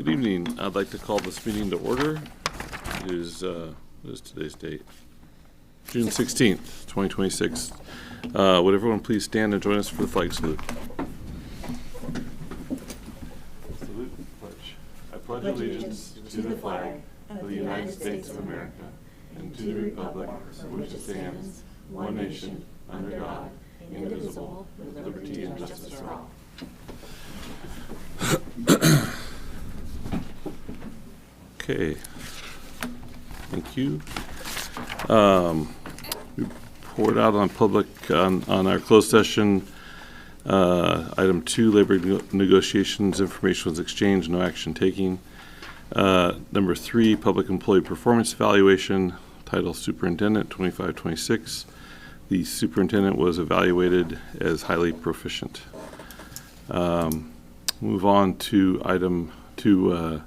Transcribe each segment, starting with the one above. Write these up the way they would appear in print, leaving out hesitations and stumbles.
Good evening. I'd like to call this meeting to order. It is, what is today's date? June 16th, 2026. Would everyone please stand and join us for the flag salute? Salute the pledge. I pledge allegiance to the flag of the United States of America and to the republic for which it stands, one nation, under God, indivisible, with liberty and justice for all. Okay, thank you. We poured out on public on our closed session. Item 2, labor negotiations, information was exchanged, no action taking. Number 3, public employee performance evaluation, title Superintendent 2526. The superintendent was evaluated as highly proficient. Move on to item 2.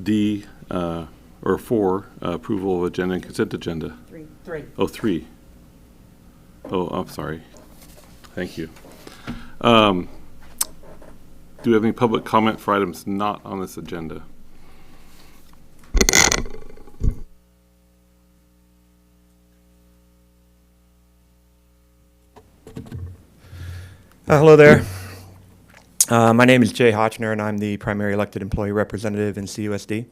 D, or 4, approval of agenda and consent agenda. 3. Oh, 3. Oh, I'm sorry. Thank you. Do we have any public comment for items not on this agenda? Hello there. My name is Jay Hotchner, and I'm the primary elected employee representative in CUSD.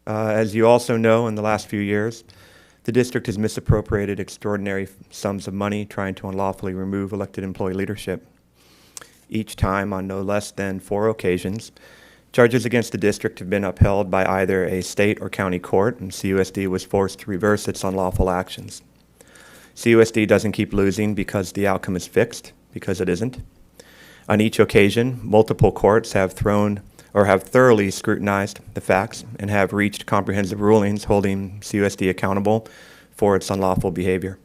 As you also know, in the last few years, the district has misappropriated extraordinary sums of money trying to unlawfully remove elected employee leadership. Each time, on no less than 4 occasions, charges against the district have been upheld by either a state or county court, and CUSD was forced to reverse its unlawful actions. CUSD doesn't keep losing because the outcome is fixed, because it isn't. On each occasion, multiple courts have thoroughly scrutinized the facts and have reached comprehensive rulings holding CUSD accountable for its unlawful behavior.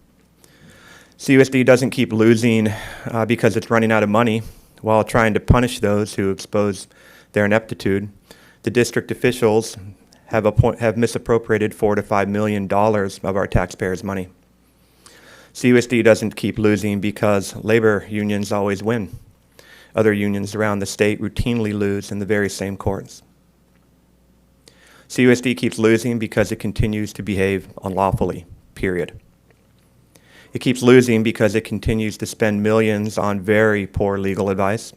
CUSD doesn't keep losing because it's running out of money. While trying to punish those who expose their ineptitude, the district officials have misappropriated $4 to $5 million of our taxpayers' money. CUSD doesn't keep losing because labor unions always win. Other unions around the state routinely lose in the very same courts. CUSD keeps losing because it continues to behave unlawfully, period. It keeps losing because it continues to spend millions on very poor legal advice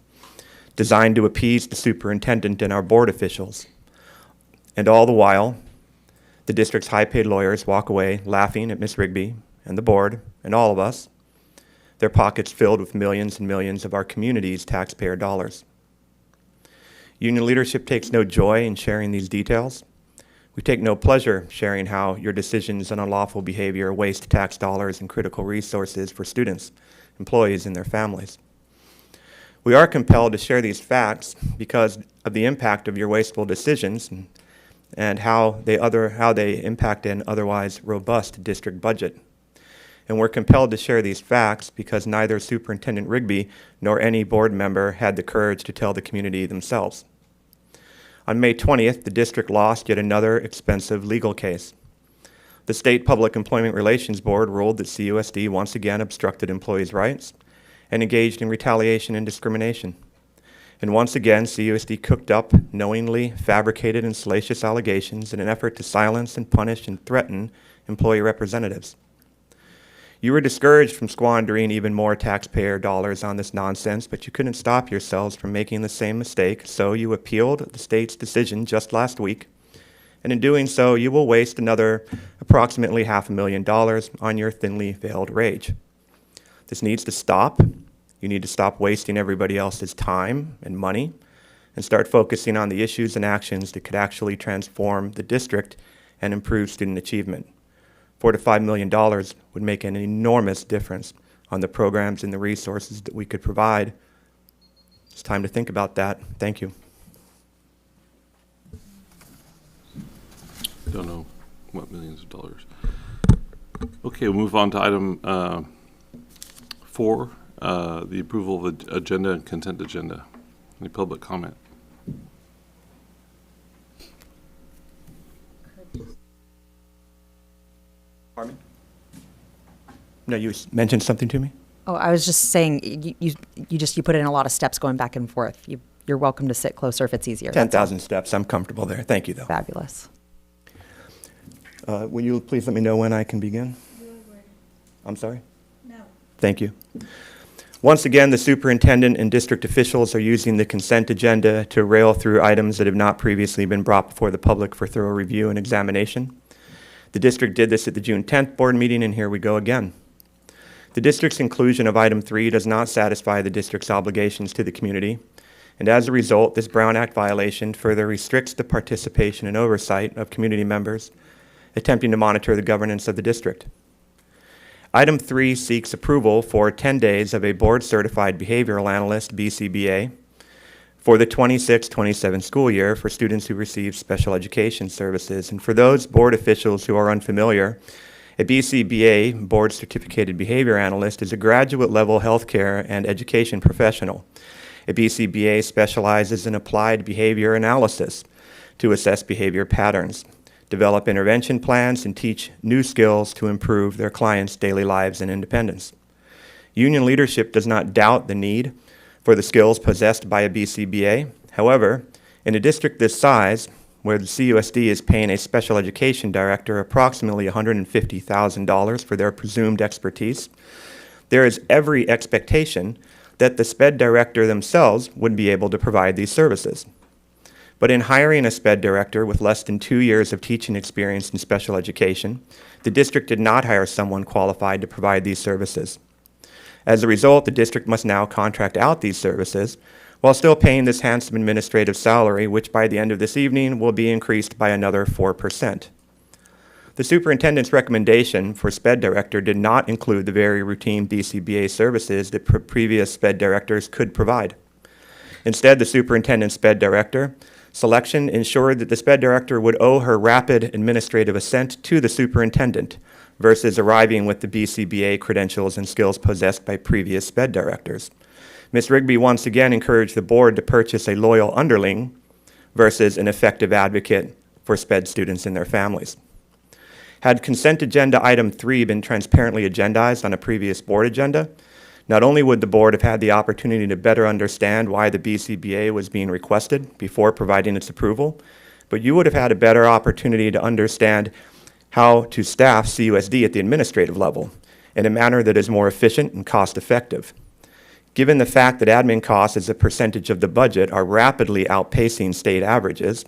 designed to appease the superintendent and our board officials. And all the while, the district's high-paid lawyers walk away laughing at Ms. Rigby and the board and all of us, their pockets filled with millions and millions of our community's taxpayer dollars. Union leadership takes no joy in sharing these details. We take no pleasure sharing how your decisions on unlawful behavior waste tax dollars and critical resources for students, employees, and their families. We are compelled to share these facts because of the impact of your wasteful decisions and how they impact an otherwise robust district budget. And we're compelled to share these facts because neither Superintendent Rigby nor any board member had the courage to tell the community themselves. On May 20th, the district lost yet another expensive legal case. The State Public Employment Relations Board ruled that CUSD once again obstructed employees' rights and engaged in retaliation and discrimination. And once again, CUSD cooked up knowingly fabricated and salacious allegations in an effort to silence and punish and threaten employee representatives. You were discouraged from squandering even more taxpayer dollars on this nonsense, but you couldn't stop yourselves from making the same mistake, so you appealed the state's decision just last week. And in doing so, you will waste another approximately $500,000 on your thinly veiled rage. This needs to stop. You need to stop wasting everybody else's time and money and start focusing on the issues and actions that could actually transform the district and improve student achievement. $4 to $5 million would make an enormous difference on the programs and the resources that we could provide. It's time to think about that. Thank you. Don't know what millions of dollars. Okay, we'll move on to item 4, the approval of the agenda and consent agenda. Any public comment? Pardon me? No, you mentioned something to me? Oh, I was just saying, you put in a lot of steps going back and forth. You you're welcome to sit closer if it's easier. That's all. 10,000 steps. I'm comfortable there. Thank you, though. Fabulous. Will you please let me know when I can begin? I'm sorry? No. Thank you. Once again, the superintendent and district officials are using the consent agenda to rail through items that have not previously been brought before the public for thorough review and examination. The district did this at the June 10th board meeting, and here we go again. The district's inclusion of item 3 does not satisfy the district's obligations to the community, and as a result, this Brown Act violation further restricts the participation and oversight of community members attempting to monitor the governance of the district. Item 3 seeks approval for 10 days of a board-certified behavioral analyst, BCBA, for the 26-27 school year for students who receive special education services. And for those board officials who are unfamiliar, a BCBA, Board Certificated Behavior Analyst, is a graduate-level healthcare and education professional. A BCBA specializes in applied behavior analysis to assess behavior patterns, develop intervention plans, and teach new skills to improve their clients' daily lives and independence. Union leadership does not doubt the need for the skills possessed by a BCBA. However, in a district this size, where the CUSD is paying a special education director approximately $150,000 for their presumed expertise, there is every expectation that the SPED director themselves would be able to provide these services. But in hiring a SPED director with less than 2 years of teaching experience in special education, the district did not hire someone qualified to provide these services. As a result, the district must now contract out these services while still paying this handsome administrative salary, which by the end of this evening will be increased by another 4%. The superintendent's recommendation for SPED director did not include the very routine BCBA services that previous SPED directors could provide. Instead, the superintendent SPED director selection ensured that the SPED director would owe her rapid administrative assent to the superintendent versus arriving with the BCBA credentials and skills possessed by previous SPED directors. Ms. Rigby once again encouraged the board to purchase a loyal underling versus an effective advocate for SPED students and their families. Had consent agenda item 3 been transparently agendized on a previous board agenda, not only would the board have had the opportunity to better understand why the BCBA was being requested before providing its approval, but you would have had a better opportunity to understand how to staff CUSD at the administrative level in a manner that is more efficient and cost-effective. Given the fact that admin costs as a percentage of the budget are rapidly outpacing state averages,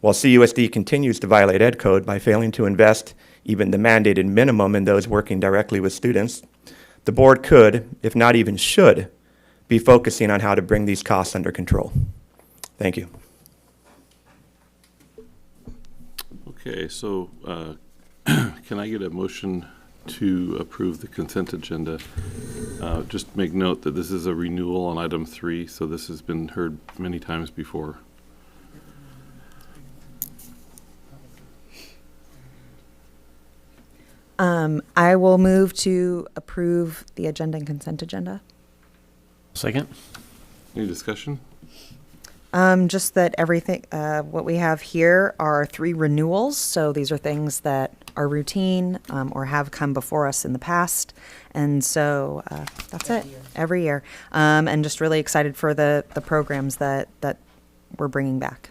while CUSD continues to violate Ed Code by failing to invest even the mandated minimum in those working directly with students, the board could, if not even should, be focusing on how to bring these costs under control. Thank you. Okay, so can I get a motion to approve the consent agenda? Just make note that this is a renewal on item 3, so this has been heard many times before. I will move to approve the agenda and consent agenda. Second? Any discussion? Just that everything, what we have here are 3 renewals. So these are things that are routine or have come before us in the past. And so that's it, every year. And just really excited for the programs that we're bringing back.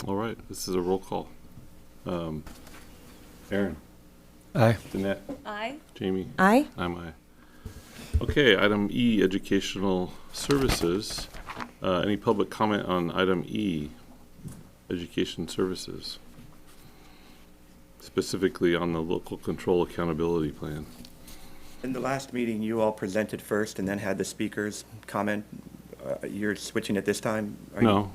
All right, this is a roll call. Aaron? Aye. Danette? Aye. Jamie? Aye. I'm aye. Okay, item E, educational services. Any public comment on item E, education services? Specifically on the local control accountability plan. In the last meeting, you all presented first and then had the speakers comment. You're switching at this time? No.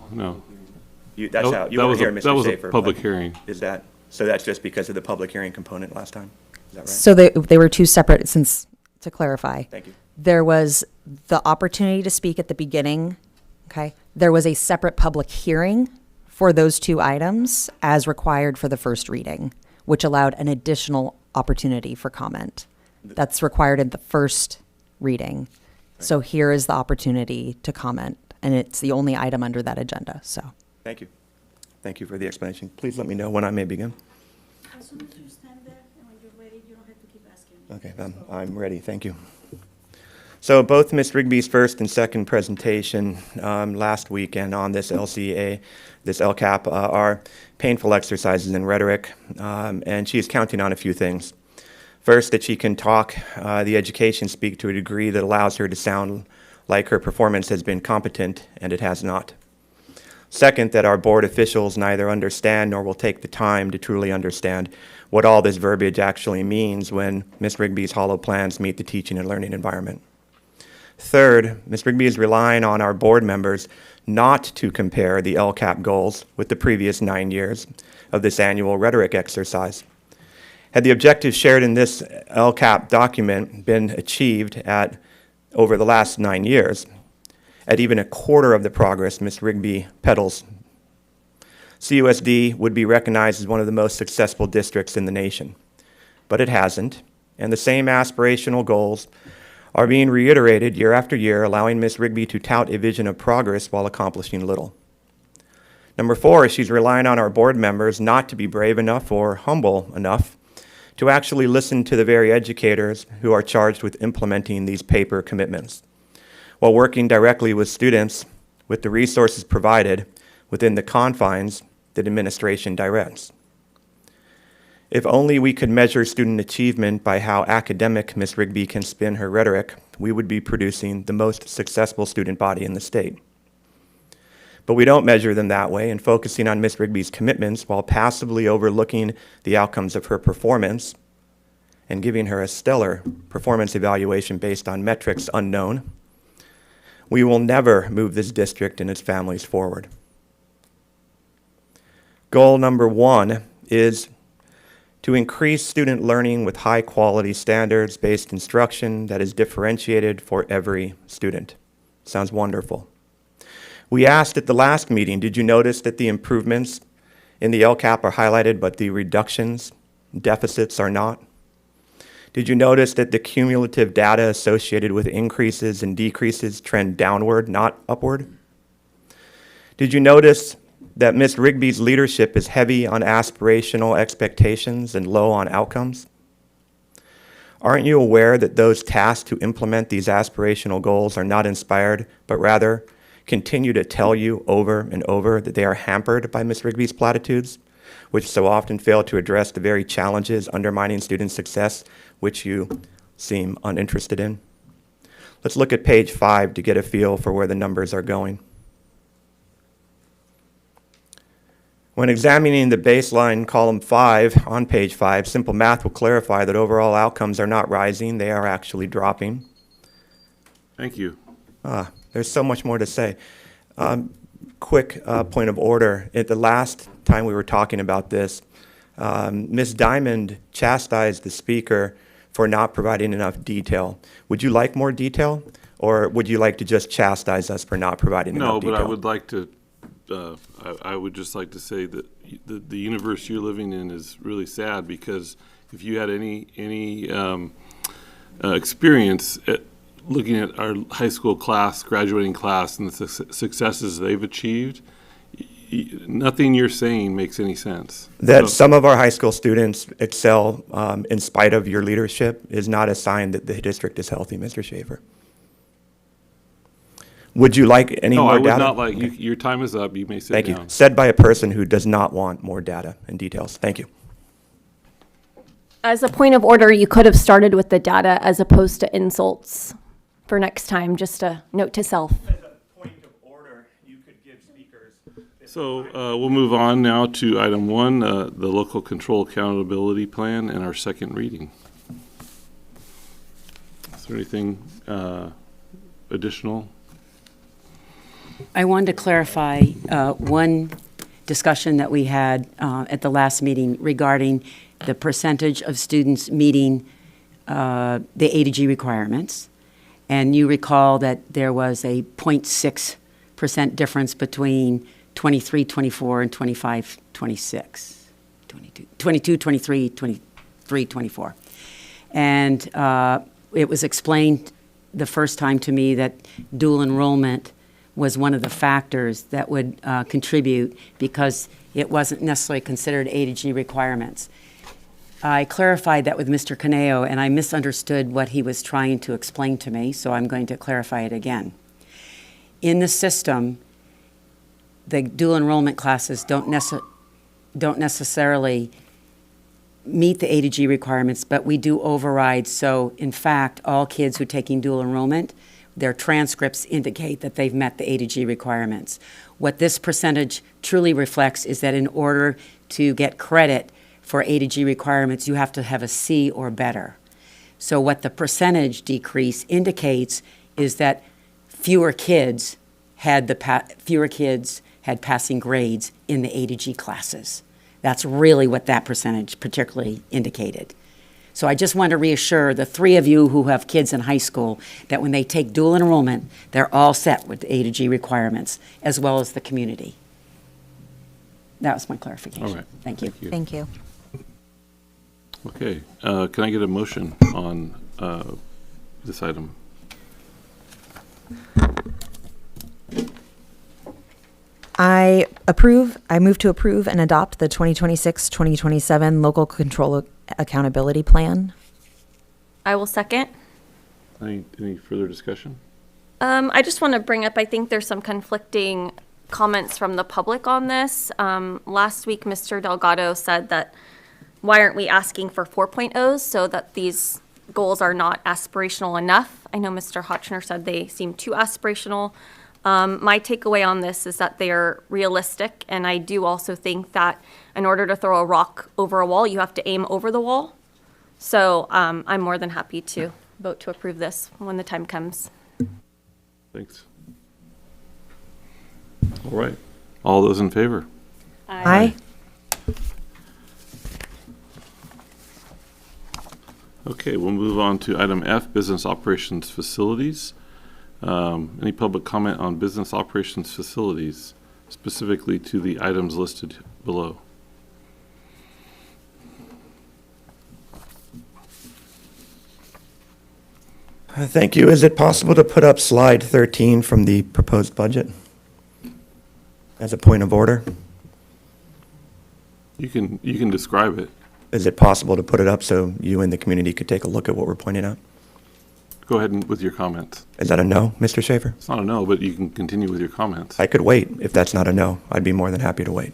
That's how, you want to hear Mr. That was a Schaefer, public but hearing. Is that, so that's just because of the public hearing component last time? Is that right? So they were 2 separate, since, to clarify. Thank you. There was the opportunity to speak at the beginning, okay? There was a separate public hearing for those 2 items as required for the first reading, which allowed an additional opportunity for comment. That's required in the first reading. So here is the opportunity to comment, and it's the only item under that agenda, so. Thank you. Thank you for the explanation. Please let me know when I may begin. As soon as you stand there and when you're ready, you don't have to keep asking. Okay, I'm ready. Thank you. So both Ms. Rigby's first and second presentation last weekend on this LCA, this LCAP, are painful exercises in rhetoric, and she is counting on a few things. First, that she can talk the education speak to a degree that allows her to sound like her performance has been competent, and it has not. Second, that our board officials neither understand nor will take the time to truly understand what all this verbiage actually means when Ms. Rigby's hollow plans meet the teaching and learning environment. Third, Ms. Rigby is relying on our board members not to compare the LCAP goals with the previous 9 years of this annual rhetoric exercise. Had the objectives shared in this LCAP document been achieved at over the last 9 years, at even a quarter of the progress Ms. Rigby peddles, CUSD would be recognized as one of the most successful districts in the nation. But it hasn't, and the same aspirational goals are being reiterated year after year, allowing Ms. Rigby to tout a vision of progress while accomplishing little. Number 4, she's relying on our board members not to be brave enough or humble enough to actually listen to the very educators who are charged with implementing these paper commitments, while working directly with students with the resources provided within the confines that administration directs. If only we could measure student achievement by how academic Ms. Rigby can spin her rhetoric, we would be producing the most successful student body in the state. But we don't measure them that way, and focusing on Ms. Rigby's commitments while passively overlooking the outcomes of her performance and giving her a stellar performance evaluation based on metrics unknown, we will never move this district and its families forward. Goal number 1 is to increase student learning with high-quality standards-based instruction that is differentiated for every student. Sounds wonderful. We asked at the last meeting, did you notice that the improvements in the LCAP are highlighted, but the reductions, deficits are not? Did you notice that the cumulative data associated with increases and decreases trend downward, not upward? Did you notice that Ms. Rigby's leadership is heavy on aspirational expectations and low on outcomes? Aren't you aware that those tasked to implement these aspirational goals are not inspired, but rather continue to tell you over and over that they are hampered by Ms. Rigby's platitudes, which so often fail to address the very challenges undermining student success, which you seem uninterested in? Let's look at page 5 to get a feel for where the numbers are going. When examining the baseline column 5 on page 5, simple math will clarify that overall outcomes are not rising, they are actually dropping. Thank you. There's so much more to say. Quick point of order. At the last time we were talking about this, Ms. Diamond chastised the speaker for not providing enough detail. Would you like more detail, or would you like to just chastise us for not providing enough detail? No, but I would like to, I would just like to say that the universe you're living in is really sad, because if you had any experience at looking at our high school class, graduating class, and the successes they've achieved, nothing you're saying makes any sense. That some of our high school students excel in spite of your leadership is not a sign that the district is healthy, Mr. Schaefer. Would you like any more data? No, I would not like, your time is up, you may sit down. Thank you. Said by a person who does not want more data and details. Thank you. As a point of order, you could have started with the data as opposed to insults for next time, just a note to self. As a point of order, you could give speakers... So we'll move on now to item 1, the local control accountability plan, and our second reading. Is there anything additional? I wanted to clarify one discussion that we had at the last meeting regarding the percentage of students meeting the A to G requirements. And you recall that there was a 0.6% difference between 23-24 and 25-26, 22-23, 23-24. And it was explained the first time to me that dual enrollment was one of the factors that would contribute, because it wasn't necessarily considered A to G requirements. I clarified that with Mr. Caneo, and I misunderstood what he was trying to explain to me, so I'm going to clarify it again. In the system, the dual enrollment classes don't necessarily meet the A to G requirements, but we do override. So in fact, all kids who are taking dual enrollment, their transcripts indicate that they've met the A to G requirements. What this percentage truly reflects is that in order to get credit for A to G requirements, you have to have a C or better. So what the percentage decrease indicates is that fewer kids had passing grades in the A to G classes. That's really what that percentage particularly indicated. So I just want to reassure the three of you who have kids in high school that when they take dual enrollment, they're all set with the A to G requirements, as well as the community. That was my clarification. All right. Thank you. Thank you. Okay, can I get a motion on this item? I move to approve and adopt the 2026-2027 Local Control Accountability Plan. I will second. Any further discussion? I just want to bring up, I think there's some conflicting comments from the public on this. Last week, Mr. Delgado said that why aren't we asking for 4.0s so that these goals are not aspirational enough? I know Mr. Hotchner said they seem too aspirational. My takeaway on this is that they are realistic, and I do also think that in order to throw a rock over a wall, you have to aim over the wall. So I'm more than happy to vote to approve this when the time comes. Thanks. All right. All those in favor? Aye. Okay, we'll move on to item F, Business Operations Facilities. Any public comment on business operations facilities, specifically to the items listed below? Thank you. Is it possible to put up slide 13 from the proposed budget as a point of order? You can describe it. Is it possible to put it up so you and the community could take a look at what we're pointing out? Go ahead with your comments. Is that a no, Mr. Schaefer? It's not a no, but you can continue with your comments. I could wait. If that's not a no, I'd be more than happy to wait.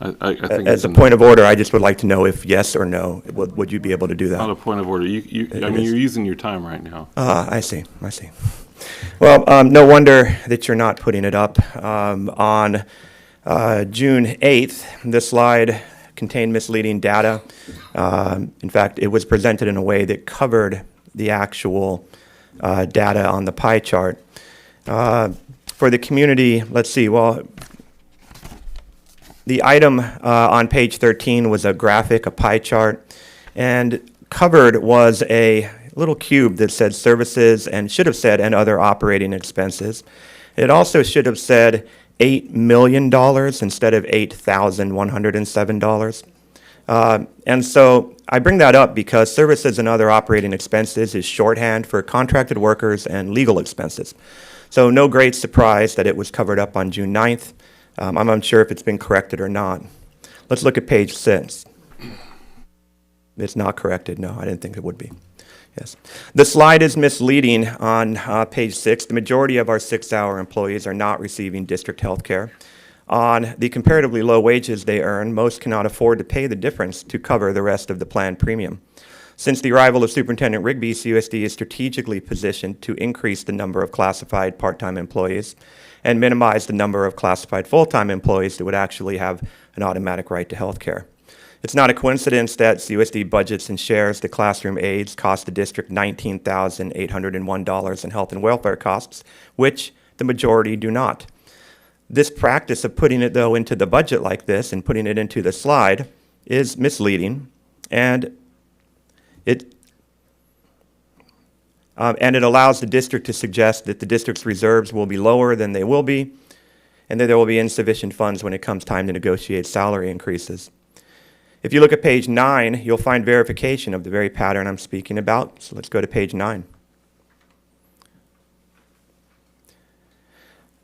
I think As it's a point of order, I just would like to know if yes or no, would you be able to do not a that? point of order. I mean, you're using your time right now. I see. Well, no wonder that you're not putting it up. On June 8th, the slide contained misleading data. In fact, it was presented in a way that covered the actual data on the pie chart. For the community, let's see, well, the item on page 13 was a graphic, a pie chart, and covered was a little cube that said services and should have said and other operating expenses. It also should have said $8 million instead of $8,107. And so I bring that up because services and other operating expenses is shorthand for contracted workers and legal expenses. So no great surprise that it was covered up on June 9th. I'm unsure if it's been corrected or not. Let's look at page 6. It's not corrected. No, I didn't think it would be. Yes. The slide is misleading on page 6. The majority of our 6-hour employees are not receiving district health care. On the comparatively low wages they earn, most cannot afford to pay the difference to cover the rest of the planned premium. Since the arrival of Superintendent Rigby, CUSD is strategically positioned to increase the number of classified part-time employees and minimize the number of classified full-time employees that would actually have an automatic right to health care. It's not a coincidence that CUSD budgets and shares the classroom aides cost the district $19,801 in health and welfare costs, which the majority do not. This practice of putting it, though, into the budget like this and putting it into the slide is misleading, and it allows the district to suggest that the district's reserves will be lower than they will be, and that there will be insufficient funds when it comes time to negotiate salary increases. If you look at page 9, you'll find verification of the very pattern I'm speaking about. So let's go to page 9.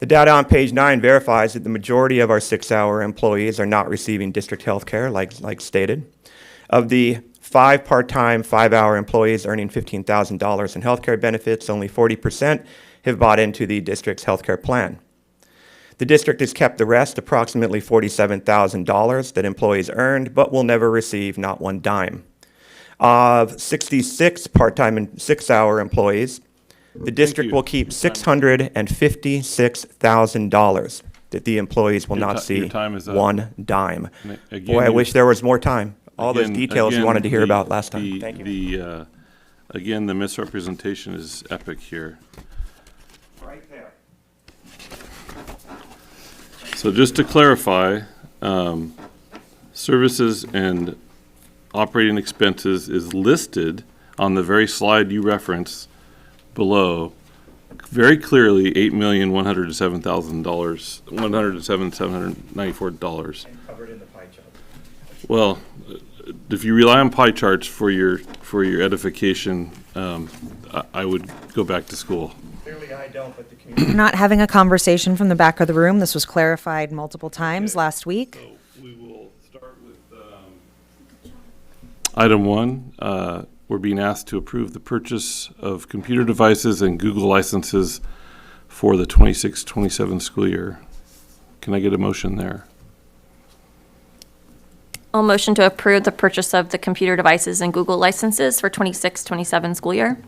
The data on page 9 verifies that the majority of our 6-hour employees are not receiving district health care, like stated. Of the 5 part-time, 5-hour employees earning $15,000 in health care benefits, only 40% have bought into the district's health care plan. The district has kept the rest, approximately $47,000 that employees earned, but will never receive not one dime. Of 66 part-time and 6-hour employees, the district you. will keep $656,000 that the employees will Your not ti- your see time is up. one dime. And again, Boy, I you- wish there was more time. All those Again- details you wanted to hear again, about last time. Thank you. Again, the misrepresentation is epic here. Right there. So just to clarify, services and operating expenses is listed on the very slide you reference below, very clearly, $8,107,000, $107,794. Covered in the pie chart. Well, if you rely on pie charts for your edification, I would go back to school. Clearly I don't, but the community. We're not having a conversation from the back of the room. This was clarified multiple times last week. So we will start with item 1. We're being asked to approve the purchase of computer devices and Google licenses for the 26-27 school year. Can I get a motion there? I'll motion to approve the purchase of the computer devices and Google licenses for 26-27 school year.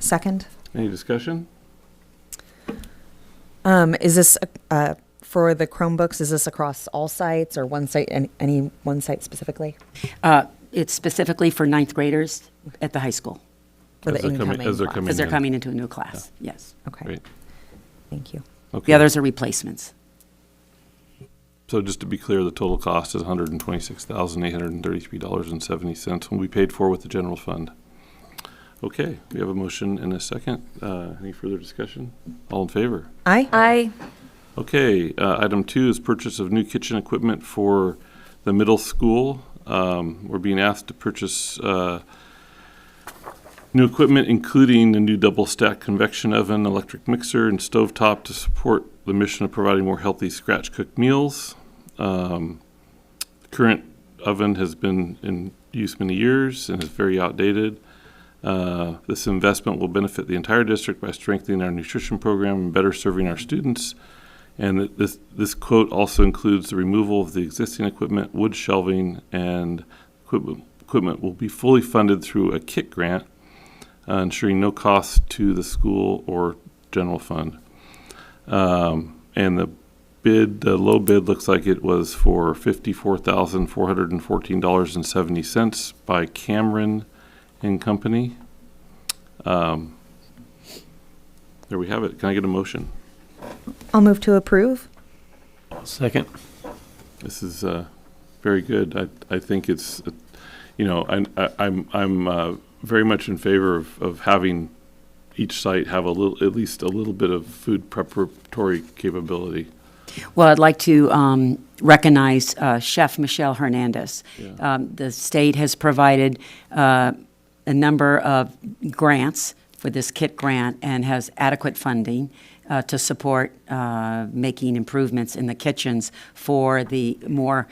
Second. Any discussion? Is this for the Chromebooks? Is this across all sites or one site? Any one site specifically It's specifically for ninth graders at the high school, for the As they're coming- incoming as they're class? coming because they're in. coming into a new class, yes. Okay, Great. thank you. Okay. The others are replacements. So just to be clear, the total cost is $126,833.70 will be paid for with the general fund. Okay, we have a motion and a second. Any further discussion? All in favor? Aye. Aye. Okay, item 2 is purchase of new kitchen equipment for the middle school. We're being asked to purchase new equipment, including a new double-stack convection oven, electric mixer, and stovetop to support the mission of providing more healthy scratch-cooked meals. The current oven has been in use many years and is very outdated. This investment will benefit the entire district by strengthening our nutrition program and better serving our students. And this quote also includes the removal of the existing equipment, wood shelving, and equipment will be fully funded through a KIT grant, ensuring no cost to the school or general fund. And the low bid looks like it was for $54,414.70 by Cameron and Company. There we have it. Can I get a motion? I'll move to approve. Second. This is very good. I think it's, I'm very much in favor of having each site have at least a little bit of food preparatory capability. Well, I'd like to recognize Chef Michelle Hernandez. Yeah. The state has provided a number of grants for this KIT grant and has adequate funding to support making improvements in the kitchens for the more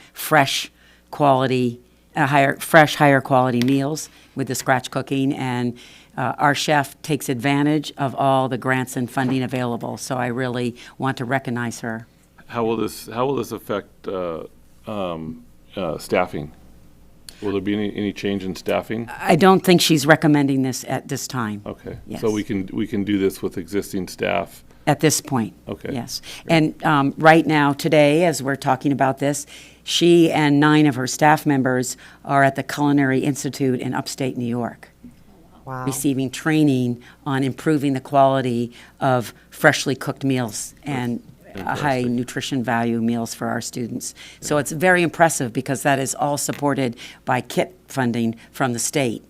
higher quality meals with the scratch cooking. And our chef takes advantage of all the grants and funding available. So I really want to recognize her. How will this affect staffing? Will there be any change in staffing? I don't think she's recommending this at this time. Okay, Yes. so we can do this with existing staff. At this point. Okay. Yes. And right now, today, as we're talking about this, she and 9 of her staff members are at the Culinary Institute in upstate New York, Wow. receiving training on improving the quality of freshly cooked meals and high Fantastic. nutrition value meals for our students. So it's very impressive because that is all supported by KIT funding from the state.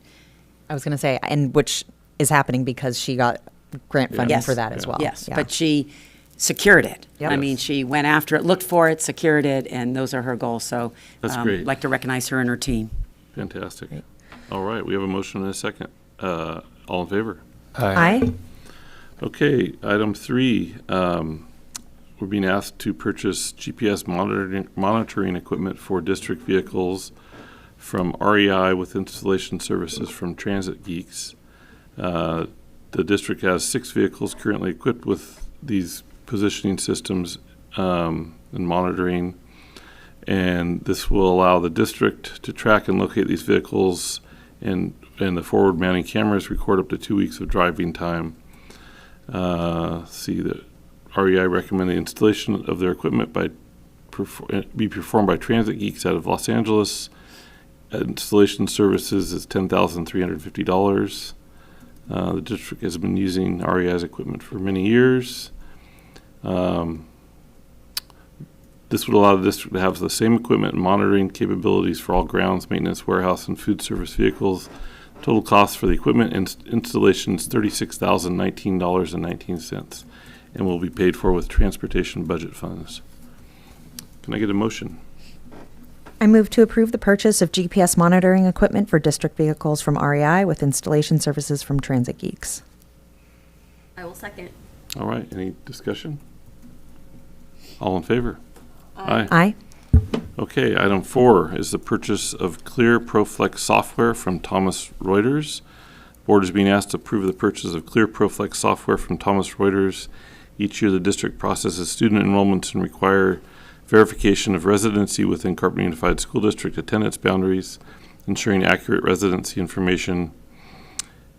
I was going to say, and which is happening because she got grant funding Yes. for that as well. Yes, Yeah. but she secured it. Yep. I mean, she went after it, looked for it, secured it, and those are her goals. So That's great. I'd like to recognize her and her team. Fantastic. All right, we have a motion and a second. All in favor? Aye. Okay, item 3, we're being asked to purchase GPS monitoring equipment for district vehicles from REI with installation services from Transit Geeks. The district has 6 vehicles currently equipped with these positioning systems and monitoring, and this will allow the district to track and locate these vehicles, and the forward mounting cameras record up to 2 weeks of driving time. See that REI recommend the installation of their equipment be performed by Transit Geeks out of Los Angeles. Installation services is $10,350. The district has been using REI's equipment for many years. This would allow the district to have the same equipment and monitoring capabilities for all grounds, maintenance, warehouse, and food service vehicles. Total cost for the equipment installation is $36,019.19 and will be paid for with transportation budget funds. Can I get a motion? I move to approve the purchase of GPS monitoring equipment for district vehicles from REI with installation services from Transit Geeks. I will second. All right, any discussion? All in favor? Aye. Aye. Okay, item 4 is the purchase of Clear ProFlex software from Thomson Reuters. Board is being asked to approve the purchase of Clear ProFlex software from Thomson Reuters. Each year, the district processes student enrollments and require verification of residency within Carpinteria Unified School District attendance boundaries. Ensuring accurate residency information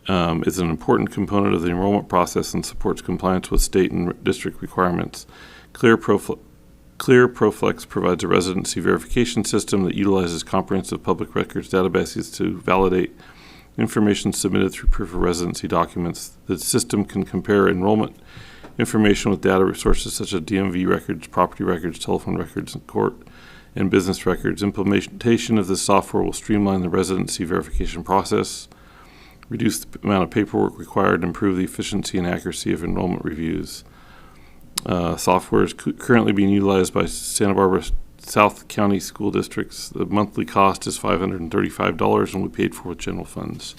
is an important component of the enrollment process and supports compliance with state and district requirements. Clear ProFlex provides a residency verification system that utilizes comprehensive public records databases to validate information submitted through proof of residency documents. The system can compare enrollment information with data resources such as DMV records, property records, telephone records, and court and business records. Implementation of this software will streamline the residency verification process, reduce the amount of paperwork required, and improve the efficiency and accuracy of enrollment reviews. Software is currently being utilized by Santa Barbara South County school districts. The monthly cost is $535 and will be paid for with general funds.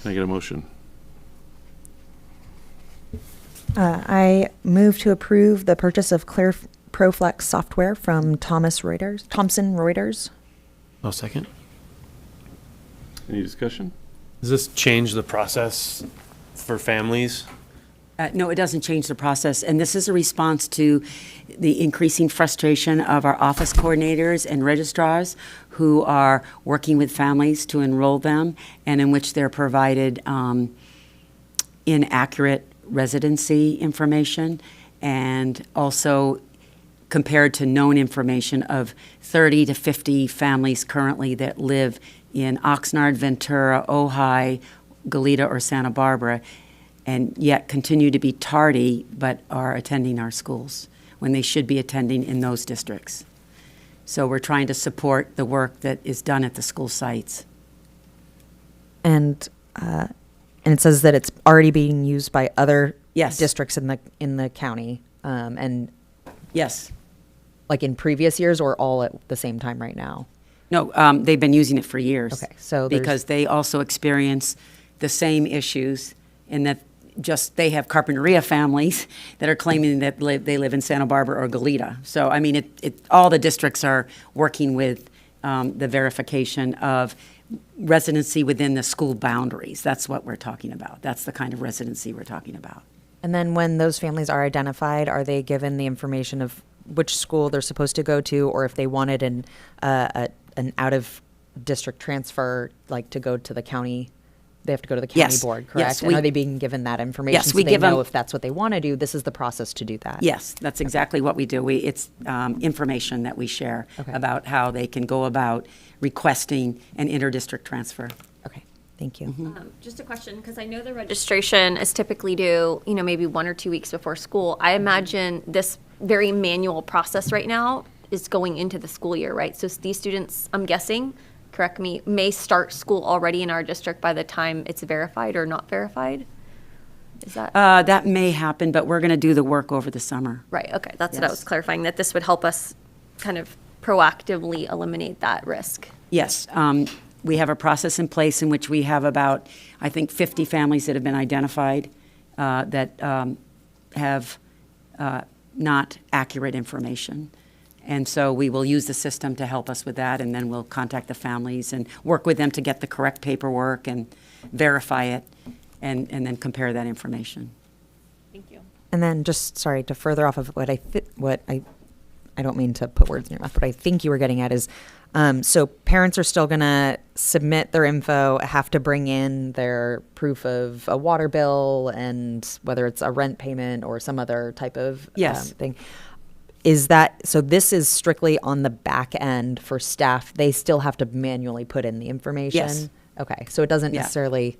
Can I get a motion? I move to approve the purchase of Clear ProFlex software from Thomson Reuters. I'll second. Any discussion? Does this change the process for families? No, it doesn't change the process, and this is a response to the increasing frustration of our office coordinators and registrars who are working with families to enroll them, and in which they're provided inaccurate residency information, and also compared to known information of 30 to 50 families currently that live in Oxnard, Ventura, Ojai, Goleta, or Santa Barbara, and yet continue to be tardy but are attending our schools when they should be attending in those districts. So we're trying to support the work that is done at the school sites. And it says that it's already being used by other Yes. districts in the county, and Yes. like in previous years, or all at the same time right now. No, they've been using it for years. Okay, so there's- because they also experience the same issues in that they have Carpinteria families that are claiming that they live in Santa Barbara or Goleta. So, I mean, all the districts are working with the verification of residency within the school boundaries. That's what we're talking about. That's the kind of residency we're talking about. And then when those families are identified, are they given the information of which school they're supposed to go to, or if they wanted an out-of-district transfer, like to go to the county? They have to go to the county Yes. board, correct? Yes, And are they being given that information? Yes, so we they give know them- if that's what they want to do. This is the process to do that. Yes, that's exactly what we do. It's information that we share Okay. about how they can go about requesting an inter-district transfer. Okay, thank you. Just a question, because I know the registration is typically due, maybe 1 or 2 weeks before school. I imagine this very manual process right now is going into the school year, right? So these students, I'm guessing, correct me, may start school already in our district by the time it's verified or not verified? Is that? That may happen, but we're going to do the work over the summer. Right, okay, that's what I was Yes. clarifying, that this would help us kind of proactively eliminate that risk. Yes, we have a process in place in which we have about, I think, 50 families that have been identified that have not accurate information. And so we will use the system to help us with that, and then we'll contact the families and work with them to get the correct paperwork and verify it, and then compare that information. Thank you. And then just, sorry, to further off of what I don't mean to put words in your mouth, but I think you were getting at is, so parents are still going to submit their info, have to bring in their proof of a water bill and whether it's a rent payment or some other type of Yes. thing. Is that, so this is strictly on the back end for staff. They still have to manually put in the information? Yes. Okay, so it doesn't Yeah. necessarily,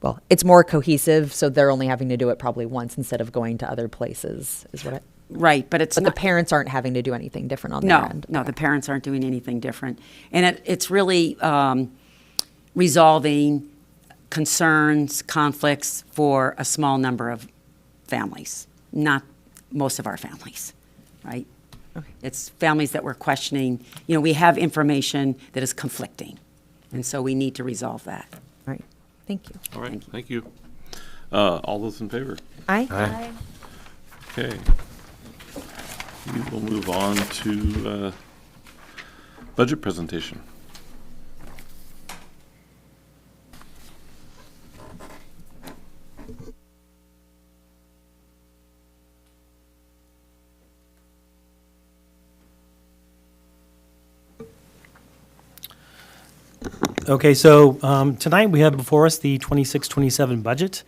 well, it's more cohesive, so they're only having to do it probably once instead of going to other places, is what Right, but it's but the not. parents aren't having to do anything different on their end? No, the parents aren't doing anything different. And it's really resolving concerns, conflicts for a small number of families, not most of our families, right? It's families that we're questioning. You know, we have information that is conflicting, and so we need to resolve that. All right, thank you. All right, thank you. All those in favor? Aye? Okay. We will move on to budget presentation. Okay, so tonight we have before us the 26-27 budget,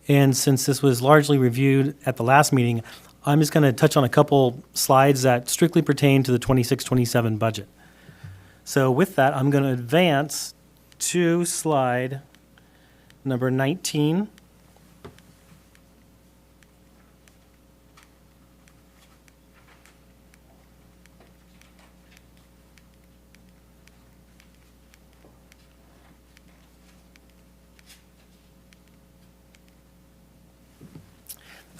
and since this was largely reviewed at the last meeting, I'm just going to touch on a couple slides that strictly pertain to the 26-27 budget. So with that, I'm going to advance to slide number 19.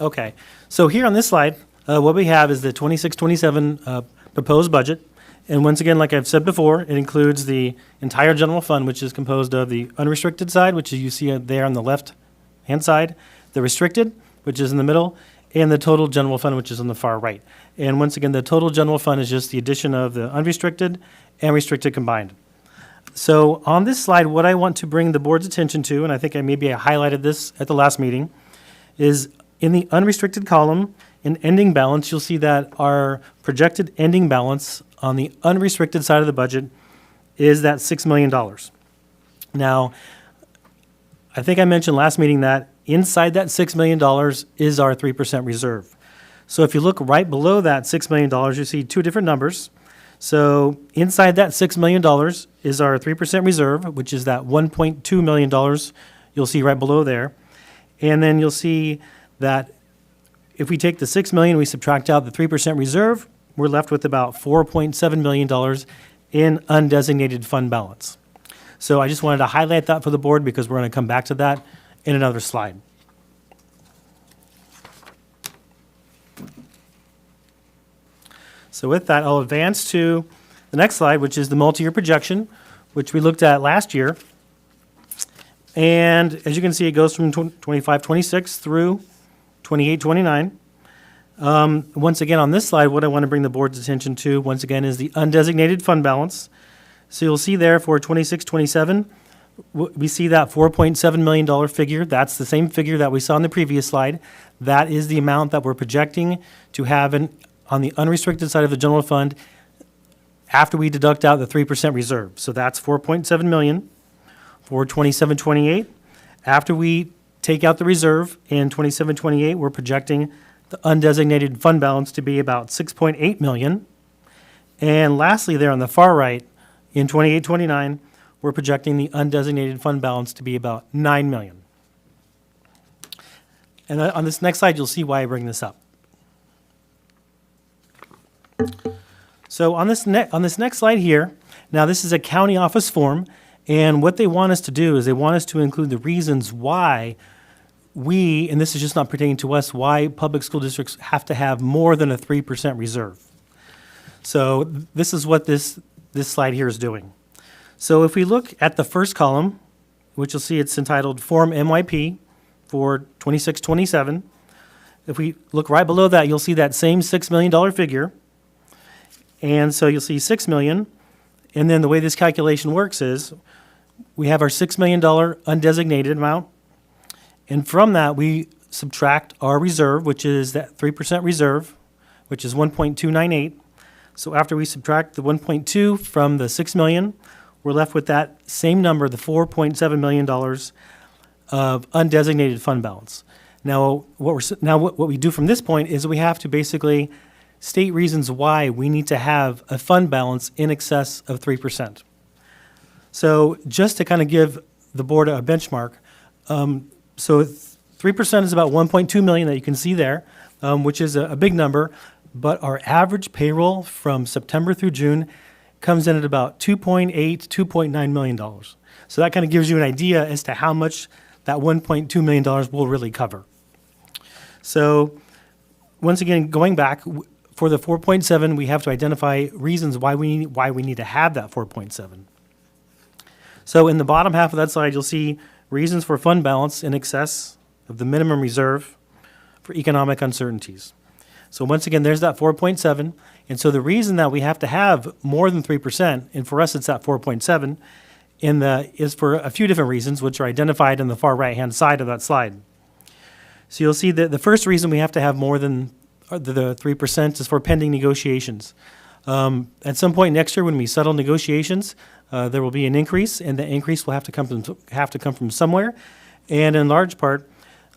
Okay, so here on this slide, what we have is the 26-27 proposed budget. And once again, like I've said before, it includes the entire general fund, which is composed of the unrestricted side, which you see there on the left-hand side, the restricted, which is in the middle, and the total general fund, which is on the far right. And once again, the total general fund is just the addition of the unrestricted and restricted combined. So on this slide, what I want to bring the board's attention to, and I think I highlighted this at the last meeting, is in the unrestricted column, in ending balance, you'll see that our projected ending balance on the unrestricted side of the budget is that $6 million. Now, I think I mentioned last meeting that inside that $6 million is our 3% reserve. So if you look right below that $6 million, you see two different numbers. So inside that $6 million is our 3% reserve, which is that $1.2 million you'll see right below there. And then you'll see that if we take the $6 million, we subtract out the 3% reserve, we're left with about $4.7 million in undesignated fund balance. So I just wanted to highlight that for the board because we're going to come back to that in another slide. So with that, I'll advance to the next slide, which is the multi-year projection, which we looked at last year. And as you can see, it goes from 25-26 through 28-29. Once again, on this slide, what I want to bring the board's attention to, once again, is the undesignated fund balance. So you'll see there for 26-27, we see that $4.7 million figure. That's the same figure that we saw in the previous slide. That is the amount that we're projecting to have on the unrestricted side of the general fund after we deduct out the 3% reserve. So that's $4.7 million for 27-28. After we take out the reserve in 27-28, we're projecting the undesignated fund balance to be about $6.8 million. And lastly, there on the far right, in 28-29, we're projecting the undesignated fund balance to be about $9 million. And on this next slide, you'll see why I bring this up. So on this next slide here, now this is a county office form, and what they want us to do is they want us to include the reasons why we, and this is just not pertaining to us, why public school districts have to have more than a 3% reserve. So this is what this slide here is doing. So if we look at the first column, which you'll see it's entitled Form MYP, for 26-27. If we look right below that, you'll see that same $6 million figure. And so you'll see $6 million. And then the way this calculation works is we have our $6 million undesignated amount. And from that, we subtract our reserve, which is that 3% reserve, which is 1.298. So after we subtract the 1.2 from the 6 million, we're left with that same number, the $4.7 million of undesignated fund balance. Now, what we do from this point is we have to basically state reasons why we need to have a fund balance in excess of 3%. So just to kind of give the board a benchmark, so 3% is about 1.2 million that you can see there, which is a big number, but our average payroll from September through June comes in at about $2.8, $2.9 million. So that kind of gives you an idea as to how much that $1.2 million will really cover. So once again, going back, for the 4.7, we have to identify reasons why we need to have that 4.7. So in the bottom half of that slide, you'll see reasons for fund balance in excess of the minimum reserve for economic uncertainties. So once again, there's that 4.7. And so the reason that we have to have more than 3%, and for us it's that 4.7, is for a few different reasons, which are identified in the far right-hand side of that slide. So you'll see that the first reason we have to have more than the 3% is for pending negotiations. At some point next year, when we settle negotiations, there will be an increase, and the increase will have to come from somewhere, and in large part,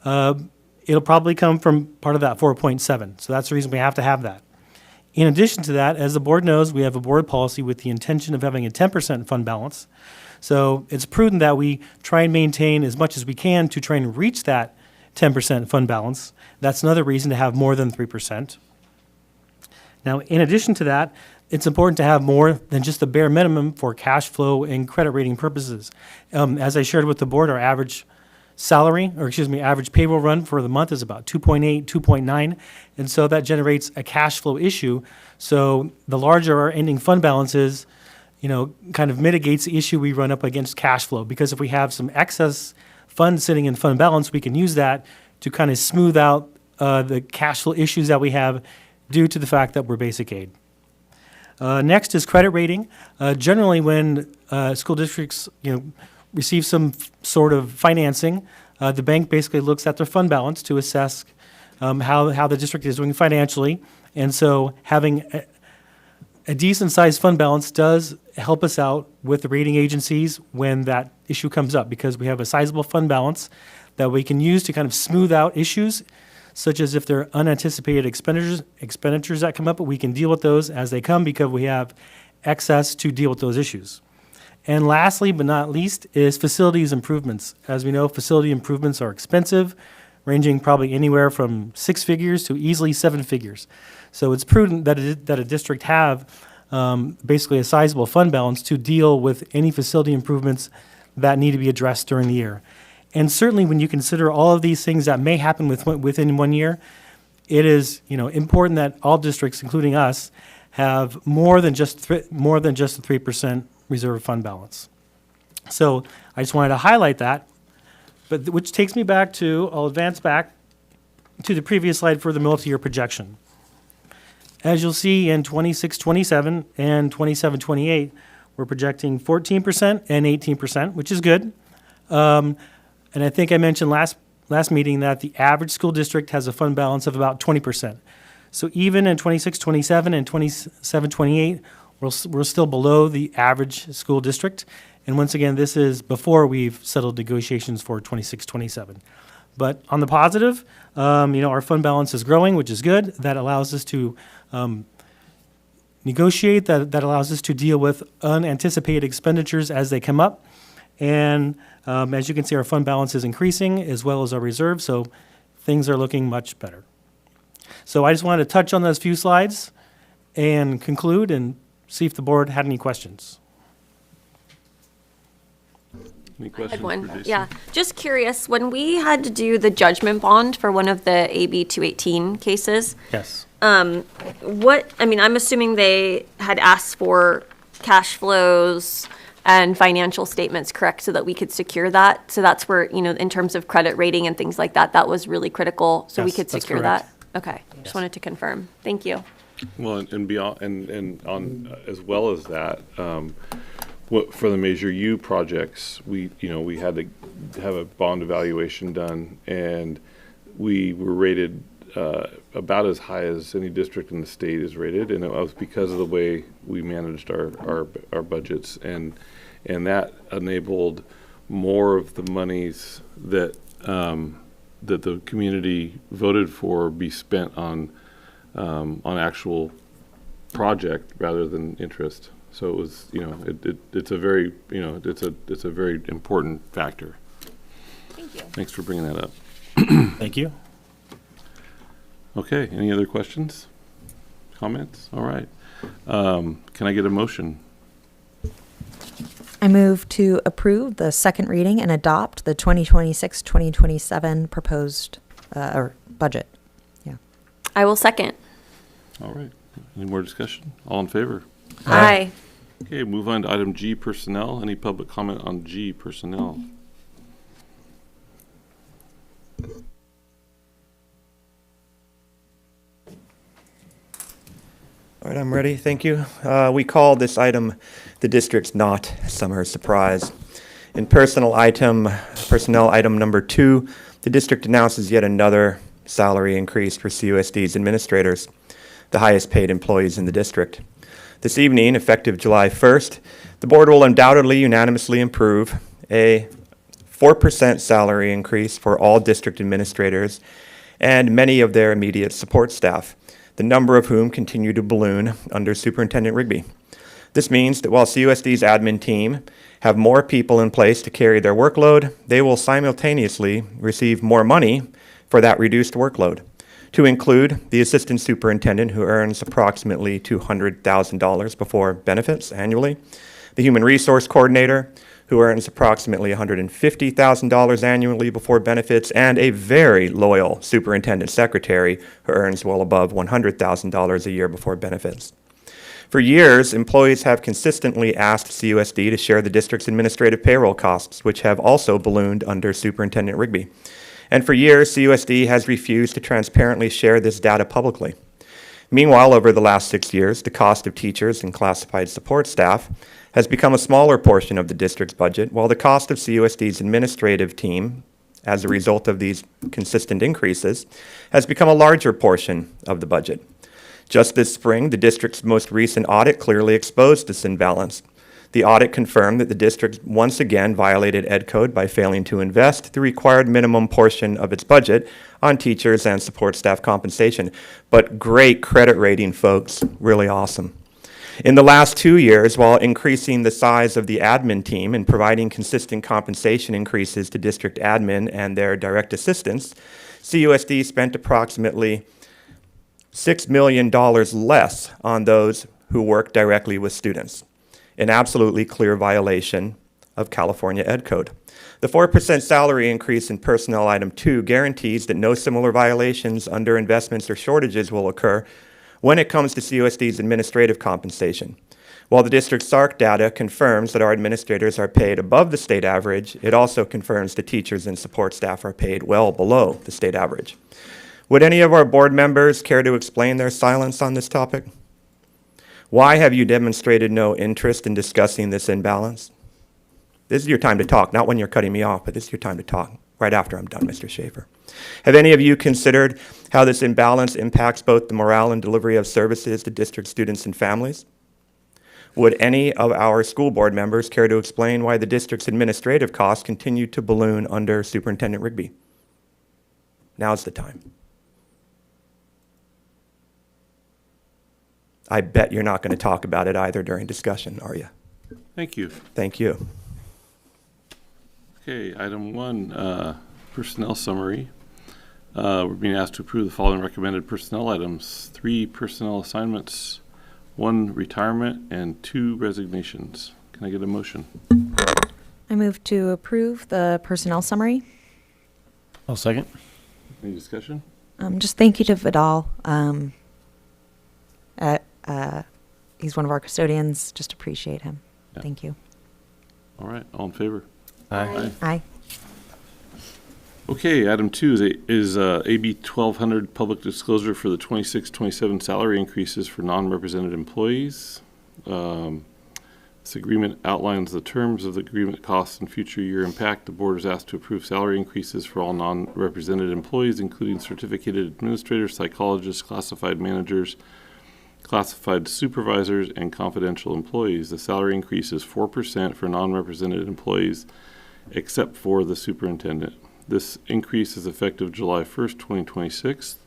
it'll probably come from part of that 4.7. So that's the reason we have to have that. In addition to that, as the board knows, we have a board policy with the intention of having a 10% fund balance. So it's prudent that we try and maintain as much as we can to try and reach that 10% fund balance. That's another reason to have more than 3%. Now, in addition to that, it's important to have more than just the bare minimum for cash flow and credit rating purposes. As I shared with the board, our average average payroll run for the month is about 2.8, 2.9, and so that generates a cash flow issue. So the larger our ending fund balance is, kind of mitigates the issue we run up against cash flow, because if we have some excess funds sitting in fund balance, we can use that to kind of smooth out the cash flow issues that we have due to the fact that we're basic aid. Next is credit rating. Generally, when school districts, receive some sort of financing, the bank basically looks at their fund balance to assess how the district is doing financially. And so having a decent-sized fund balance does help us out with the rating agencies when that issue comes up, because we have a sizable fund balance that we can use to kind of smooth out issues, such as if there are unanticipated expenditures that come up, but we can deal with those as they come because we have excess to deal with those issues. And lastly, but not least, is facilities improvements. As we know, facility improvements are expensive, ranging probably anywhere from 6 figures to easily 7 figures. So it's prudent that a district have basically a sizable fund balance to deal with any facility improvements that need to be addressed during the year. And certainly when you consider all of these things that may happen within 1 year, it is important that all districts, including us, have more than just a 3% reserve fund balance. So I just wanted to highlight that, but which takes me back to, I'll advance back to the previous slide for the multi-year projection. As you'll see in 26-27 and 27-28, we're projecting 14% and 18%, which is good. And I think I mentioned last meeting that the average school district has a fund balance of about 20%. So even in 26-27 and 27-28, we're still below the average school district. And once again, this is before we've settled negotiations for 26-27. But on the positive, our fund balance is growing, which is good. That allows us to negotiate, that allows us to deal with unanticipated expenditures as they come up. And as you can see, our fund balance is increasing as well as our reserve, so things are looking much better. So I just wanted to touch on those few slides and conclude and see if the board had any questions. Any I questions had for one. Jason? Yeah, just curious, when we had to do the judgment bond for one of the AB 218 cases, Yes. I'm assuming they had asked for cash flows, and financial statements correct so that we could secure that. So that's where, in terms of credit rating and things like that, that was really critical, so we Yes, could that's secure correct. that. Okay, just wanted to confirm. Thank you. Well, and beyond, and on, as well as that, for the Measure U projects, we had to have a bond evaluation done, and we were rated about as high as any district in the state is rated, and it was because of the way we managed our budgets, and that enabled more of the monies that that the community voted for be spent on actual project rather than interest. So it was, it's a very, it's a very important factor. Thank you. Thanks for bringing that up. Thank you. Okay, any other questions, comments? All right. Can I get a motion? I move to approve the second reading and adopt the 2026-2027 proposed or budget. Yeah. I will second. All right. Any more discussion? All in favor? Aye. Okay, move on to item G, personnel. Any public comment on G, personnel? All right, I'm ready. Thank you. We call this item the district's not summer surprise. In personnel item number 2, the district announces yet another salary increase for CUSD's administrators, the highest paid employees in the district. This evening, effective July 1st, the board will undoubtedly unanimously approve a 4% salary increase for all district administrators and many of their immediate support staff, the number of whom continue to balloon under Superintendent Rigby. This means that while CUSD's admin team have more people in place to carry their workload, they will simultaneously receive more money for that reduced workload, to include the assistant superintendent, who earns approximately $200,000 before benefits annually, the human resource coordinator, who earns approximately $150,000 annually before benefits, and a very loyal superintendent secretary who earns well above $100,000 a year before benefits. For years, employees have consistently asked CUSD to share the district's administrative payroll costs, which have also ballooned under Superintendent Rigby. And for years, CUSD has refused to transparently share this data publicly. Meanwhile, over the last 6 years, the cost of teachers and classified support staff has become a smaller portion of the district's budget, while the cost of CUSD's administrative team, as a result of these consistent increases, has become a larger portion of the budget. Just this spring, the district's most recent audit clearly exposed this imbalance. The audit confirmed that the district once again violated Ed Code by failing to invest the required minimum portion of its budget on teachers and support staff compensation. But great credit rating, folks, really awesome. In the last 2 years, while increasing the size of the admin team and providing consistent compensation increases to district admin and their direct assistants, CUSD spent approximately $6 million less on those who work directly with students, an absolutely clear violation of California Ed Code. The 4% salary increase in personnel item 2 guarantees that no similar violations, underinvestments, or shortages will occur when it comes to CUSD's administrative compensation. While the district's SARC data confirms that our administrators are paid above the state average, it also confirms that teachers and support staff are paid well below the state average. Would any of our board members care to explain their silence on this topic? Why have you demonstrated no interest in discussing this imbalance? This is your time to talk, not when you're cutting me off, but this is your time to talk, right after I'm done, Mr. Schaefer. Have any of you considered how this imbalance impacts both the morale and delivery of services to district students and families? Would any of our school board members care to explain why the district's administrative costs continue to balloon under Superintendent Rigby? Now's the time. I bet you're not going to talk about it either during discussion, are you? Thank you. Thank you. Okay, item 1, personnel summary. We're being asked to approve the following recommended personnel items: 3 personnel assignments, 1 retirement, and 2 resignations. Can I get a motion? I move to approve the personnel summary. I'll second. Any discussion? Just thank you to Vidal. He's one of our custodians. Just appreciate him. Yeah. Thank you. All right, all in favor? Aye. Aye. Okay, item 2 is AB 1200, public disclosure for the 26-27 salary increases for non-represented employees. This agreement outlines the terms of the agreement, costs, and future year impact. The board is asked to approve salary increases for all non-represented employees, including certificated administrators, psychologists, classified managers, classified supervisors, and confidential employees. The salary increase is 4% for non-represented employees, except for the superintendent. This increase is effective July 1st, 2026.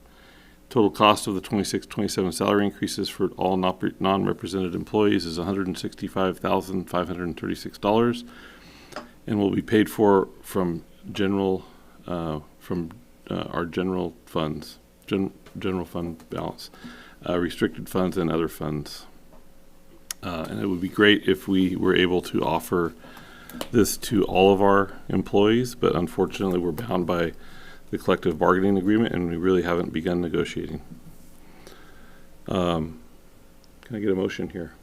Total cost of the 26-27 salary increases for all non-represented employees is $165,536 and will be paid for from our general funds, general fund balance, restricted funds, and other funds. And it would be great if we were able to offer this to all of our employees, but unfortunately we're bound by the collective bargaining agreement and we really haven't begun negotiating. Can I get a motion here?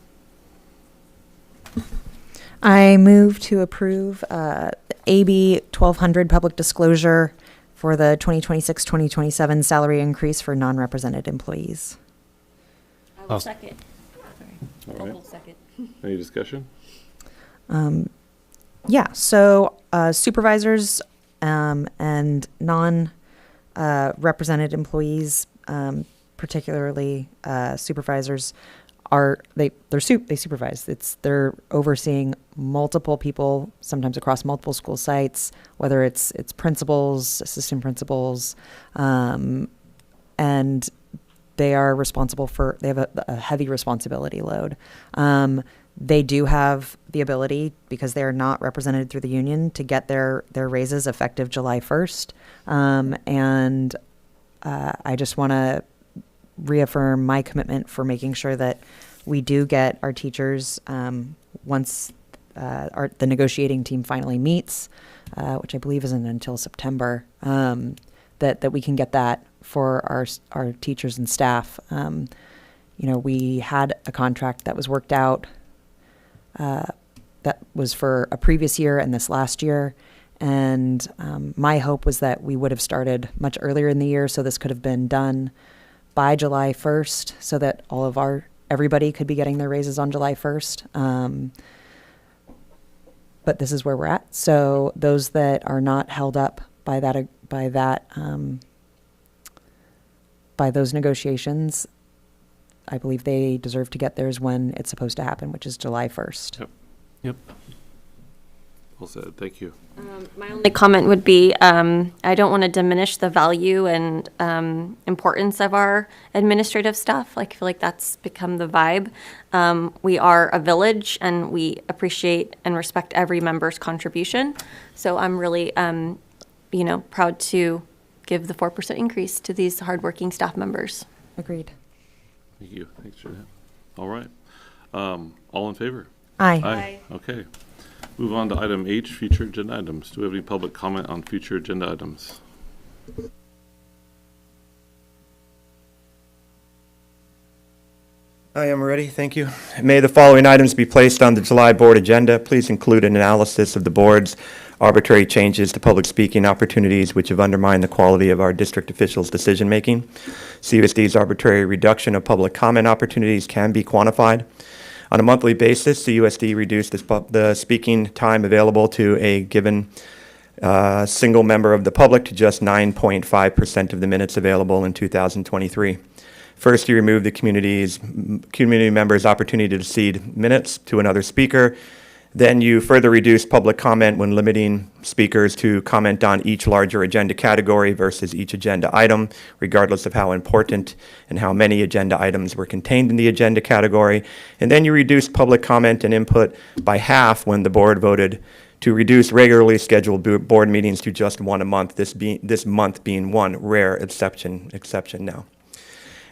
I move to approve AB 1200 public disclosure for the 2026-2027 salary increase for non-represented employees. I will second. All right. Any discussion? Yeah, so supervisors and non-represented employees, particularly supervisors, they supervise. They're overseeing multiple people, sometimes across multiple school sites, whether it's principals, assistant principals, and they are responsible for. They have a heavy responsibility load. They do have the ability, because they are not represented through the union, to get their raises effective July 1st. And I just want to reaffirm my commitment for making sure that we do get our teachers, once the negotiating team finally meets, which I believe isn't until September, that we can get that for our teachers and staff. We had a contract that was worked out that was for a previous year and this last year. And my hope was that we would have started much earlier in the year, so this could have been done by July 1st, so that everybody could be getting their raises on July 1st. But this is where we're at. So those that are not held up by those negotiations, I believe they deserve to get theirs when it's supposed to happen, which is July 1st. Yep. Well said. Thank you. My only comment would be, I don't want to diminish the value and importance of our administrative staff. I feel like that's become the vibe. We are a village, and we appreciate and respect every member's contribution. So I'm really, proud to give the 4% increase to these hardworking staff members. Agreed. Thank you. Thanks, Jeanette. All right. All in favor? Aye. Okay. Move on to item H, future agenda items. Do we have any public comment on future agenda items? I am ready, thank you. May the following items be placed on the July board agenda. Please include an analysis of the board's arbitrary changes to public speaking opportunities which have undermined the quality of our district officials' decision-making. CUSD's arbitrary reduction of public comment opportunities can be quantified. On a monthly basis, CUSD reduced the speaking time available to a given single member of the public to just 9.5% of the minutes available in 2023. First, you remove the community members' opportunity to cede minutes to another speaker. Then you further reduce public comment when limiting speakers to comment on each larger agenda category versus each agenda item, regardless of how important and how many agenda items were contained in the agenda category. And then you reduce public comment and input by half when the board voted to reduce regularly scheduled board meetings to just one a month, this month being one rare exception now.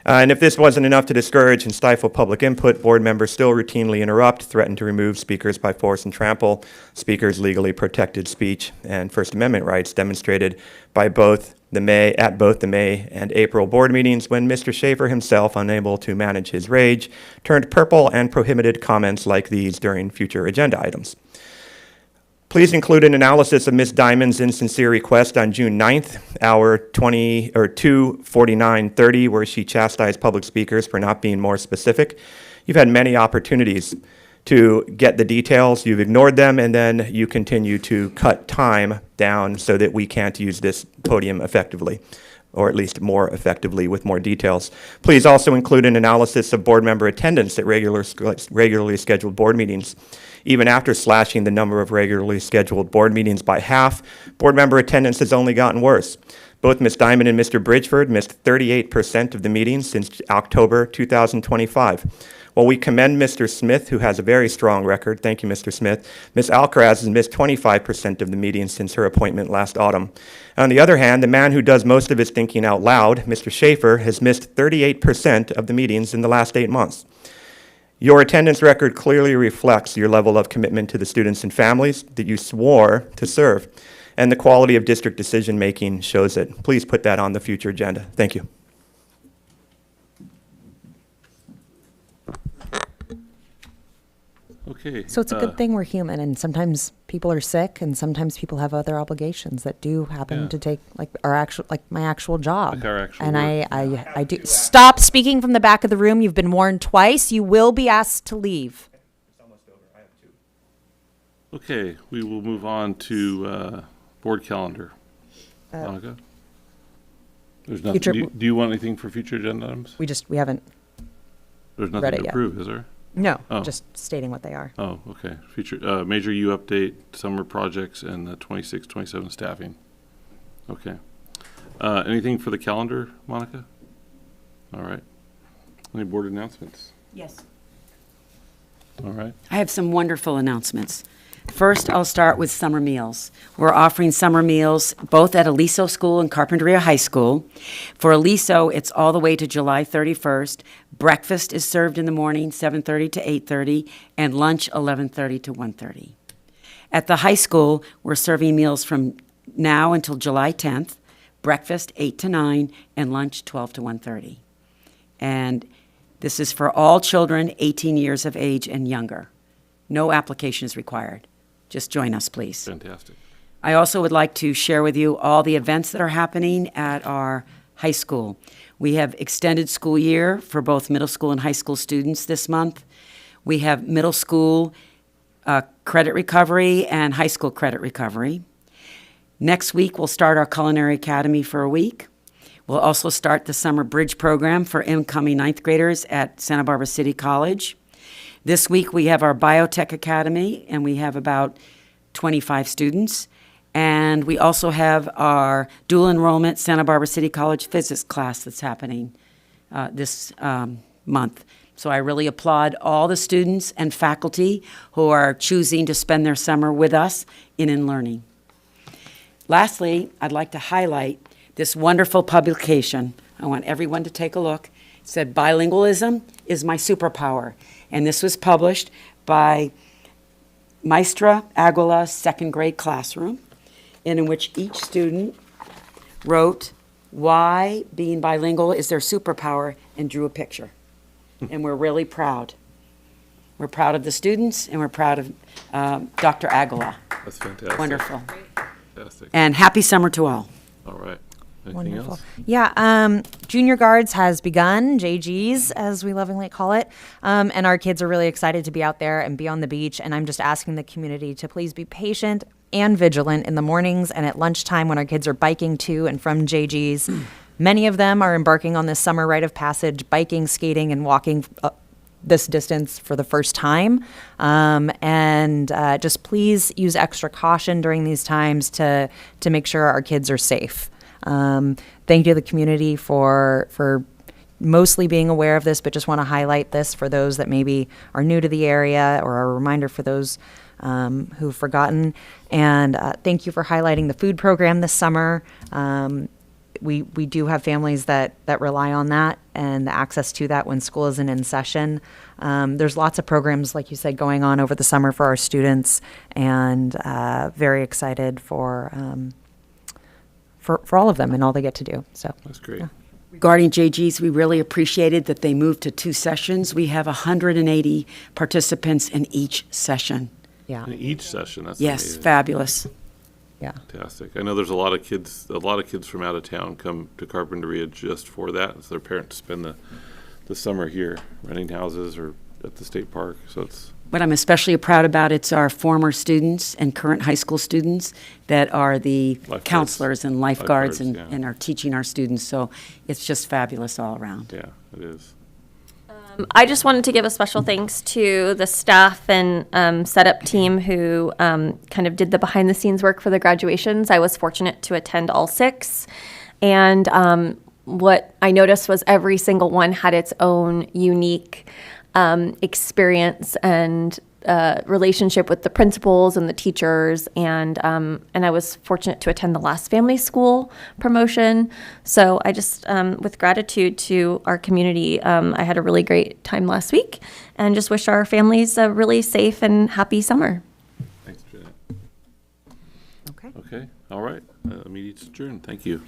And if this wasn't enough to discourage and stifle public input, board members still routinely interrupt, threaten to remove speakers by force, and trample speakers' legally protected speech and First Amendment rights demonstrated by both the May and April board meetings when Mr. Schaefer himself, unable to manage his rage, turned purple and prohibited comments like these during future agenda items. Please include an analysis of Ms. Diamond's insincere request on June 9th, hour 2:49:30, where she chastised public speakers for not being more specific. You've had many opportunities to get the details. You've ignored them, and then you continue to cut time down so that we can't use this podium effectively, or at least more effectively with more details. Please also include an analysis of board member attendance at regularly scheduled board meetings. Even after slashing the number of regularly scheduled board meetings by half, board member attendance has only gotten worse. Both Ms. Diamond and Mr. Bridgeford missed 38% of the meetings since October 2025. While we commend Mr. Smith, who has a very strong record, thank you, Mr. Smith, Ms. Alcaraz has missed 25% of the meetings since her appointment last autumn. On the other hand, the man who does most of his thinking out loud, Mr. Schaefer, has missed 38% of the meetings in the last 8 months. Your attendance record clearly reflects your level of commitment to the students and families that you swore to serve, and the quality of district decision-making shows it. Please put that on the future agenda. Thank you. Okay. So it's a good thing we're human, and sometimes people are sick, and sometimes people have other obligations that do happen Yeah. to take like my actual job. Like our actual and work. I do stop speaking from the back of the room. You've been warned twice. You will be asked to leave. Okay, we will move on to board calendar. Monica? There's nothing. future- Do you want anything for future agenda items? We haven't. There's read nothing it to yet. approve, is there? No, Oh. just stating what they are. Oh, okay. Future, major U update, summer projects, and the 26, 27 staffing. Okay. Anything for the calendar, Monica? All right. Any board announcements? Yes. All right. I have some wonderful announcements. First, I'll start with summer meals. We're offering summer meals both at Aliso School and Carpinteria High School. For Aliso, it's all the way to July 31st. Breakfast is served in the morning, 7:30 to 8:30, and lunch, 11:30 to 1:30. At the high school, we're serving meals from now until July 10th, breakfast 8 to 9, and lunch 12 to 1:30. And this is for all children 18 years of age and younger. No application is required. Just join us, please. Fantastic. I also would like to share with you all the events that are happening at our high school. We have extended school year for both middle school and high school students this month. We have middle school credit recovery and high school credit recovery. Next week, we'll start our Culinary Academy for a week. We'll also start the summer bridge program for incoming ninth graders at Santa Barbara City College. This week, we have our Biotech Academy, and we have about 25 students. And we also have our dual enrollment Santa Barbara City College physics class that's happening this month. So I really applaud all the students and faculty who are choosing to spend their summer with us in learning. Lastly, I'd like to highlight this wonderful publication. I want everyone to take a look. It said, "Bilingualism is my superpower." And this was published by Maestra Aguila's second grade classroom, in which each student wrote why being bilingual is their superpower and drew a picture. And we're really proud. We're proud of the students, and we're proud of Dr. Aguila. That's fantastic. Wonderful. Fantastic. And happy summer to all. All right. Anything Wonderful. else? Yeah, Junior Guards has begun, JGs, as we lovingly call it. And our kids are really excited to be out there and be on the beach. And I'm just asking the community to please be patient and vigilant in the mornings and at lunchtime when our kids are biking to and from JGs. Many of them are embarking on this summer rite of passage, biking, skating, and walking this distance for the first time. And just please use extra caution during these times to make sure our kids are safe. Thank you to the community for mostly being aware of this, but just want to highlight this for those that maybe are new to the area, or a reminder for those who've forgotten. And thank you for highlighting the food program this summer. We do have families that rely on that and the access to that when school isn't in session. There's lots of programs, like you said, going on over the summer for our students, and very excited for all of them and all they get to do. So That's great. Yeah. Regarding JGs, we really appreciated that they moved to 2 sessions. We have 180 participants in each session. Yeah, In each session, that's Yes, amazing. fabulous. yeah. Fantastic. I know there's a lot of kids from out of town come to Carpinteria just for that. So their parents spend the summer here, renting houses or at the state park. So it's, What I'm especially proud about, it's our former students and current high school students that are the Lifeguards. counselors and lifeguards and, Lifeguards, yeah. and are teaching our students. So it's just fabulous all around. yeah, it is. I just wanted to give a special thanks to the staff and setup team who kind of did the behind the scenes work for the graduations. I was fortunate to attend all 6. And what I noticed was every single one had its own unique experience and relationship with the principals and the teachers, and I was fortunate to attend the last family school promotion. So I just, with gratitude to our community, I had a really great time last week, and just wish our families a really safe and happy summer. Thanks, Jeanette. Okay. Okay, all right. Meeting's adjourned. Thank you.